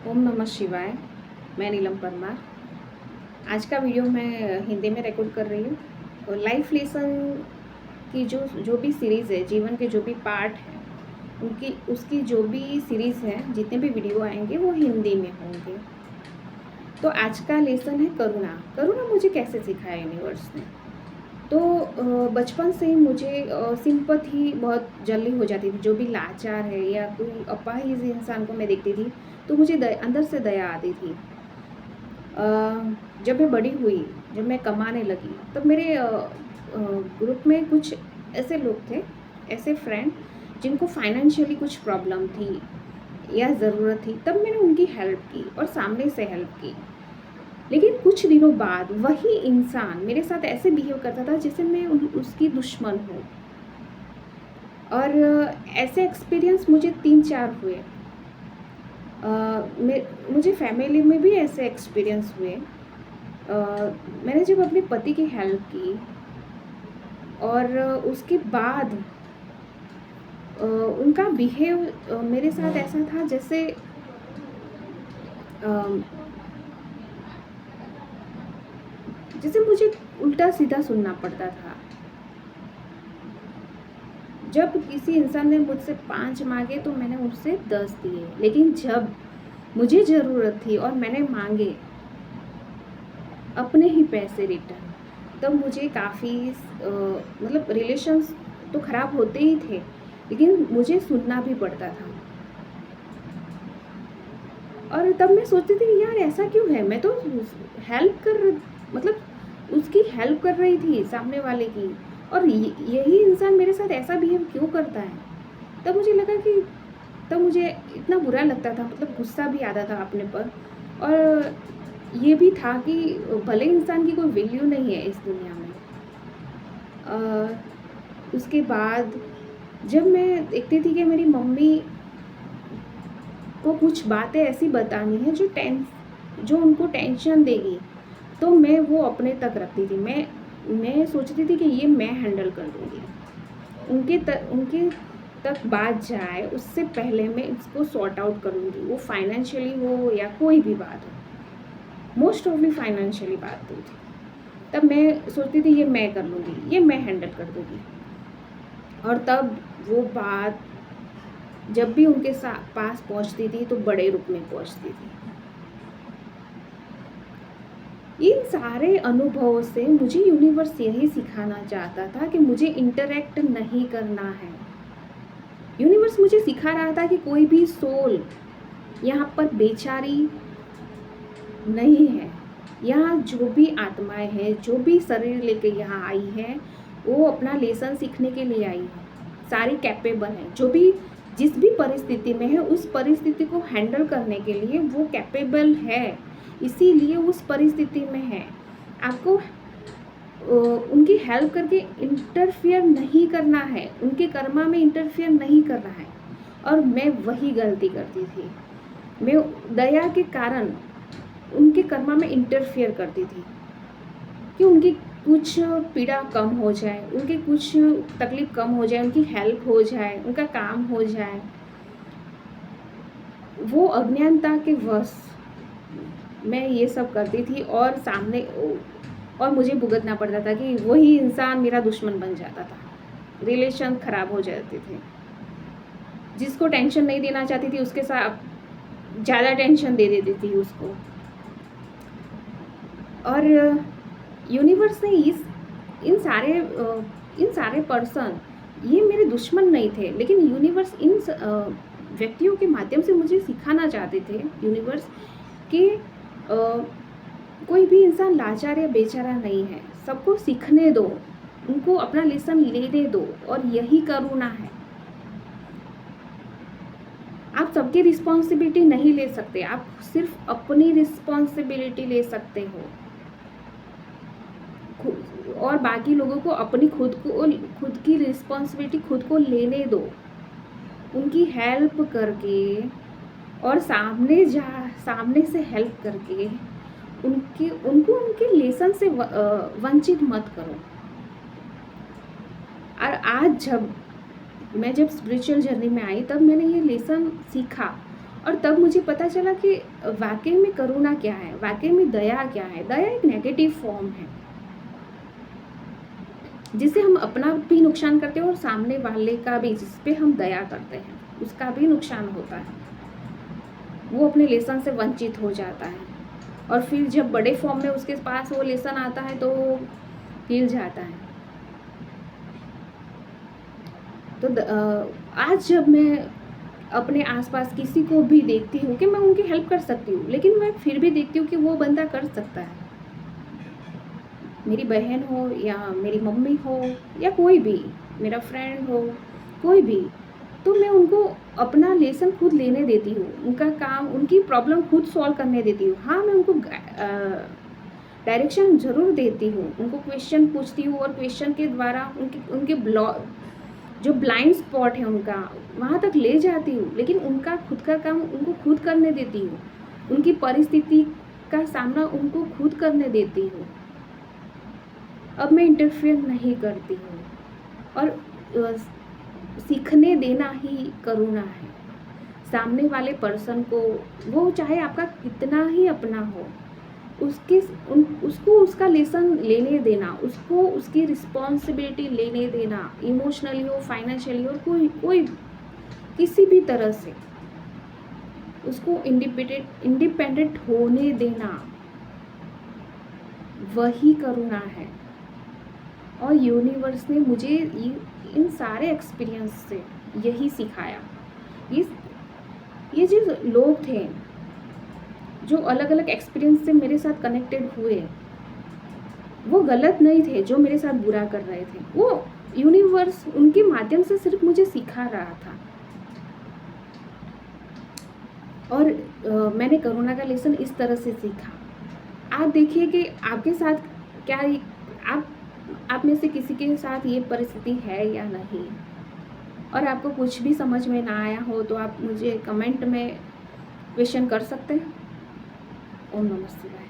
ओम नमः शिवाय। मैं नीलम परमार। आज का वीडियो मैं हिंदी में रिकॉर्ड कर रही हूँ और लाइफ लेसन की जो जो भी सीरीज़ है, जीवन के जो भी पार्ट हैं, उनकी उसकी जो भी सीरीज़ है, जितने भी वीडियो आएंगे वो हिंदी में होंगे। तो आज का लेसन है करुणा। करुणा मुझे कैसे सिखाया यूनिवर्स ने। तो बचपन से ही मुझे सिंपैथी बहुत जल्दी हो जाती थी। जो भी लाचार है या कोई अपाहिज इंसान को मैं देखती थी तो मुझे अंदर से दया आती थी। जब मैं बड़ी हुई, जब मैं कमाने लगी, तब मेरे ग्रुप में कुछ ऐसे लोग थे, ऐसे फ्रेंड जिनको फाइनेंशियली कुछ प्रॉब्लम थी या ज़रूरत थी। तब मैंने उनकी हेल्प की और सामने से हेल्प की। लेकिन कुछ दिनों बाद वही इंसान मेरे साथ ऐसे बिहेव करता था जैसे मैं उसकी दुश्मन हूँ। और ऐसे एक्सपीरियंस मुझे 3-4 हुए। मुझे फैमिली में भी ऐसे एक्सपीरियंस हुए। मैंने जब अपने पति की हेल्प की और उसके बाद उनका बिहेव मेरे साथ ऐसा था जैसे जैसे मुझे उल्टा सीधा सुनना पड़ता था। जब किसी इंसान ने मुझसे 5 मांगे तो मैंने उससे 10 दिए, लेकिन जब मुझे ज़रूरत थी और मैंने मांगे अपने ही पैसे रिटर्न, तब मुझे काफ़ी मतलब रिलेशंस तो ख़राब होते ही थे, लेकिन मुझे सुनना भी पड़ता था। और तब मैं सोचती थी यार ऐसा क्यों है, मैं तो हेल्प कर मतलब उसकी हेल्प कर रही थी सामने वाले की, और यही इंसान मेरे साथ ऐसा बिहेव क्यों करता है। तब मुझे लगा कि तब मुझे इतना बुरा लगता था, मतलब गुस्सा भी आता था अपने पर। और ये भी था कि भले इंसान की कोई वैल्यू नहीं है इस दुनिया में। उसके बाद जब मैं देखती थी कि मेरी मम्मी को कुछ बातें ऐसी बतानी है जो उनको टेंशन देगी, तो मैं वो अपने तक रखती थी। मैं सोचती थी कि ये मैं हैंडल कर लूँगी। उनके तक बात जाए उससे पहले मैं इसको सॉर्ट आउट करूँगी, वो फाइनेंशियली हो या कोई भी बात हो। मोस्ट ऑफली फाइनेंशियली बात हुई थी। तब मैं सोचती थी ये मैं कर लूँगी, ये मैं हैंडल कर दूँगी। और तब वो बात जब भी उनके पास पहुँचती थी तो बड़े रूप में पहुँचती थी। इन सारे अनुभवों से मुझे यूनिवर्स यही सिखाना चाहता था कि मुझे इंटरैक्ट नहीं करना है। यूनिवर्स मुझे सिखा रहा था कि कोई भी सोल यहाँ पर बेचारी नहीं है। यहाँ जो भी आत्माएं हैं, जो भी शरीर लेके यहाँ आई है, वो अपना लेसन सीखने के लिए आई है। सारी कैपेबल हैं। जो भी जिस भी परिस्थिति में है, उस परिस्थिति को हैंडल करने के लिए वो कैपेबल है, इसीलिए उस परिस्थिति में है। आपको उनकी हेल्प करके इंटरफियर नहीं करना है, उनके कर्मा में इंटरफियर नहीं करना है। और मैं वही गलती करती थी। मैं दया के कारण उनके कर्मा में इंटरफियर करती थी कि उनकी कुछ पीड़ा कम हो जाए, उनकी कुछ तकलीफ कम हो जाए, उनकी हेल्प हो जाए, उनका काम हो जाए। वो अज्ञानता के वश मैं ये सब करती थी और मुझे भुगतना पड़ता था कि वही इंसान मेरा दुश्मन बन जाता था। रिलेशन खराब हो जाते थे। जिसको टेंशन नहीं देना चाहती थी उसके साथ ज़्यादा टेंशन दे देती थी उसको। और यूनिवर्स ने इन सारे पर्सन ये मेरे दुश्मन नहीं थे, लेकिन यूनिवर्स इन व्यक्तियों के माध्यम से मुझे सिखाना चाहते थे यूनिवर्स कि कोई भी इंसान लाचार या बेचारा नहीं है। सबको सीखने दो, उनको अपना लेसन लेने दो, और यही करुणा है। आप सबकी रिस्पॉन्सिबिलिटी नहीं ले सकते, आप सिर्फ अपनी रिस्पॉन्सिबिलिटी ले सकते हो, और बाकी लोगों को अपनी खुद की रिस्पॉन्सिबिलिटी खुद को लेने दो। उनकी हेल्प करके और सामने से हेल्प करके उनके लेसन से वंचित मत करो। और आज जब मैं स्पिरिचुअल जर्नी में आई, तब मैंने ये लेसन सीखा और तब मुझे पता चला कि वाक़ई में करुणा क्या है, वाक़ई में दया क्या है। दया एक नेगेटिव फॉर्म है, जिससे हम अपना भी नुकसान करते हैं और सामने वाले का भी, जिस पे हम दया करते हैं, उसका भी नुकसान होता है। वो अपने लेसन से वंचित हो जाता है और फिर जब बड़े फॉर्म में उसके पास वो लेसन आता है तो वो हिल जाता है। तो आज जब मैं अपने आसपास किसी को भी देखती हूँ कि मैं उनकी हेल्प कर सकती हूँ, लेकिन मैं फिर भी देखती हूँ कि वो बंदा कर सकता है, मेरी बहन हो या मेरी मम्मी हो या कोई भी, मेरा फ्रेंड हो, कोई भी, तो मैं उनको अपना लेसन खुद लेने देती हूँ, उनका काम, उनकी प्रॉब्लम खुद सॉल्व करने देती हूँ। हाँ, मैं उनको डायरेक्शन ज़रूर देती हूँ, उनको क्वेश्चन पूछती हूँ और क्वेश्चन के द्वारा उनके उनके जो ब्लाइंड स्पॉट है उनका, वहाँ तक ले जाती हूँ, लेकिन उनका खुद का काम उनको खुद करने देती हूँ, उनकी परिस्थिति का सामना उनको खुद करने देती हूँ। अब मैं इंटरफेयर नहीं करती हूँ और सीखने देना ही करुणा है। सामने वाले पर्सन को, वो चाहे आपका कितना ही अपना हो, उसको उसका लेसन लेने देना, उसको उसकी रिस्पॉन्सिबिलिटी लेने देना, इमोशनली हो, फाइनेंशियली और कोई किसी भी तरह से उसको इंडिपेंडेंट होने देना, वही करुणा है। और यूनिवर्स ने मुझे इन सारे एक्सपीरियंस से यही सिखाया। ये जो लोग थे जो अलग अलग एक्सपीरियंस से मेरे साथ कनेक्टेड हुए, वो गलत नहीं थे जो मेरे साथ बुरा कर रहे थे, वो यूनिवर्स उनके माध्यम से सिर्फ मुझे सिखा रहा था। और मैंने करुणा का लेसन इस तरह से सीखा। आप देखिए कि आपके साथ क्या आप में से किसी के साथ ये परिस्थिति है या नहीं, और आपको कुछ भी समझ में ना आया हो तो आप मुझे कमेंट में क्वेश्चन कर सकते हैं। ओम नमः शिवाय।